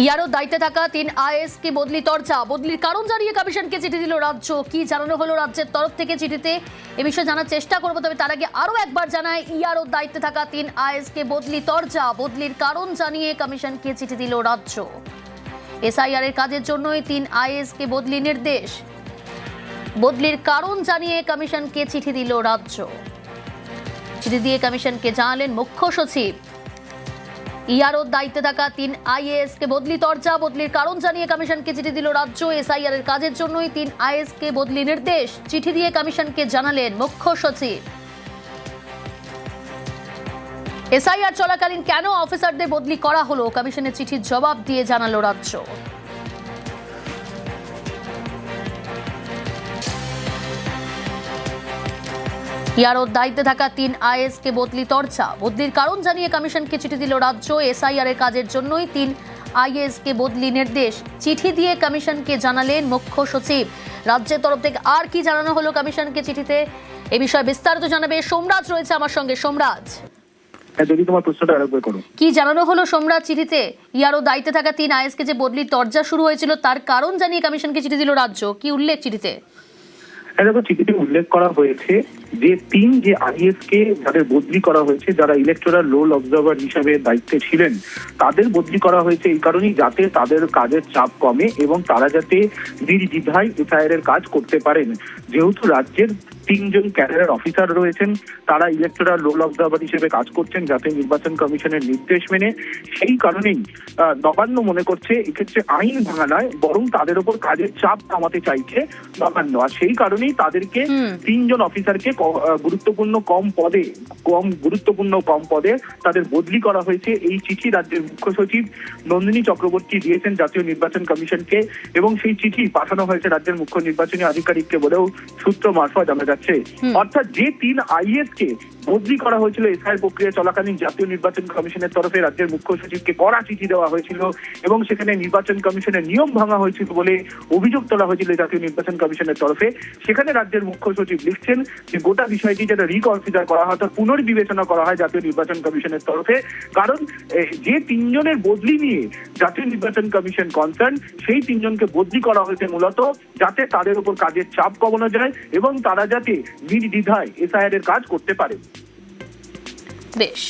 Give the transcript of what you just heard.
ইয়ারও দায়িত্বে থাকা 3 আইএএস কে বদলি তরজা, বদলির কারণ জানিয়ে কমিশনকে চিঠি দিল রাজ্য। কি জানানো হলো রাজ্যের তরফ থেকে চিঠিতে, এ বিষয়ে জানার চেষ্টা করব। তবে তার আগে আরো একবার জানায়, ইয়ারও দায়িত্বে থাকা 3 আইএএস কে বদলি তরজা, বদলির কারণ জানিয়ে কমিশনকে চিঠি দিল রাজ্য। এসআইআর এর কাজের জন্যই 3 আইএএস কে বদলি নির্দেশ, বদলির কারণ জানিয়ে কমিশনকে চিঠি দিল রাজ্য। চিঠি দিয়ে কমিশনকে জানালেন মুখ্য সচিব। ইয়ারও দায়িত্বে থাকা 3 আইএএস কে বদলি তরজা, বদলির কারণ জানিয়ে কমিশনকে চিঠি দিল রাজ্য। এসআইআর এর কাজের জন্যই 3 আইএএস কে বদলি নির্দেশ, চিঠি দিয়ে কমিশনকে জানালেন মুখ্য সচিব। এসআইআর চলাকালীন কেন অফিসারদের বদলি করা হলো, কমিশনের চিঠির জবাব দিয়ে জানালো রাজ্য। ইয়ারও দায়িত্বে থাকা 3 আইএএস কে বদলি তরজা, বদলির কারণ জানিয়ে কমিশনকে চিঠি দিল রাজ্য। এসআইআর এর কাজের জন্যই 3 আইএএস কে বদলি নির্দেশ, চিঠি দিয়ে কমিশনকে জানালেন মুখ্য সচিব। রাজ্যের তরফ থেকে আর কি জানানো হলো কমিশনকে চিঠিতে, এ বিষয়ে বিস্তারিত জানাবে সোমরাজ রয়েছে আমার সঙ্গে। সোমরাজ, যদি তোমার প্রশ্নটা আরেকবার করো। কি জানানো হলো সোমরাজ চিঠিতে? ইয়ারও দায়িত্বে থাকা 3 আইএএস কে যে বদলির তরজা শুরু হয়েছিল তার কারণ জানিয়ে কমিশনকে চিঠি দিল রাজ্য, কি উল্লেখ চিঠিতে? দেখো, চিঠিতে উল্লেখ করা হয়েছে যে 3 যে আইএএস কে যাদের বদলি করা হয়েছে, যারা ইলেকটোরাল রোল অবজার্ভার হিসাবে দায়িত্বে ছিলেন, তাদের বদলি করা হয়েছে এই কারণেই যাতে তাদের কাজের চাপ কমে এবং তারা যাতে নির্দ্বিধায় এসআইআর এর কাজ করতে পারেন। যেহেতু রাজ্যের 3 জন ক্যাডার অফিসার রয়েছেন, তারা ইলেকটোরাল রোল অবজার্ভার হিসেবে কাজ করছেন যাতে নির্বাচন কমিশনের নির্দেশ মেনে, সেই কারণেই নবান্ন মনে করছে এক্ষেত্রে আইন ভাঙা নয়, বরং তাদের উপর কাজের চাপ কমাতে চাইছে নবান্ন। আর সেই কারণেই তাদেরকে 3 জন অফিসারকে গুরুত্বপূর্ণ কম পদে তাদের বদলি করা হয়েছে। এই চিঠি রাজ্যের মুখ্য সচিব নন্দিনী চক্রবর্তী দিয়েছেন জাতীয় নির্বাচন কমিশনকে এবং সেই চিঠি পাঠানো হয়েছে রাজ্যের মুখ্য নির্বাচনী আধিকারিককে বলেও সূত্র মারফত জানা যাচ্ছে। অর্থাৎ যে 3 আইএএস কে বদলি করা হয়েছিল এসআইআর প্রক্রিয়া চলাকালীন জাতীয় নির্বাচন কমিশনের তরফে রাজ্যের মুখ্য সচিবকে কড়া চিঠি দেওয়া হয়েছিল এবং সেখানে নির্বাচন কমিশনের নিয়ম ভাঙা হয়েছিল বলে অভিযোগ তোলা হয়েছিল জাতীয় নির্বাচন কমিশনের তরফে। সেখানে রাজ্যের মুখ্য সচিব লিখছেন যে গোটা বিষয়টি যেটা রিকনসিডার করা হয়, পুনর্বিবেচনা করা হয় জাতীয় নির্বাচন কমিশনের তরফে। কারণ যে 3 জনের বদলি নিয়ে জাতীয় নির্বাচন কমিশন কনসার্ন, সেই 3 জনকে বদলি করা হয়েছে মূলত যাতে তাদের উপর কাজের চাপ কমানো যায় এবং তারা যাতে নির্দ্বিধায় এসআইআর এর কাজ করতে পারে। বেশ।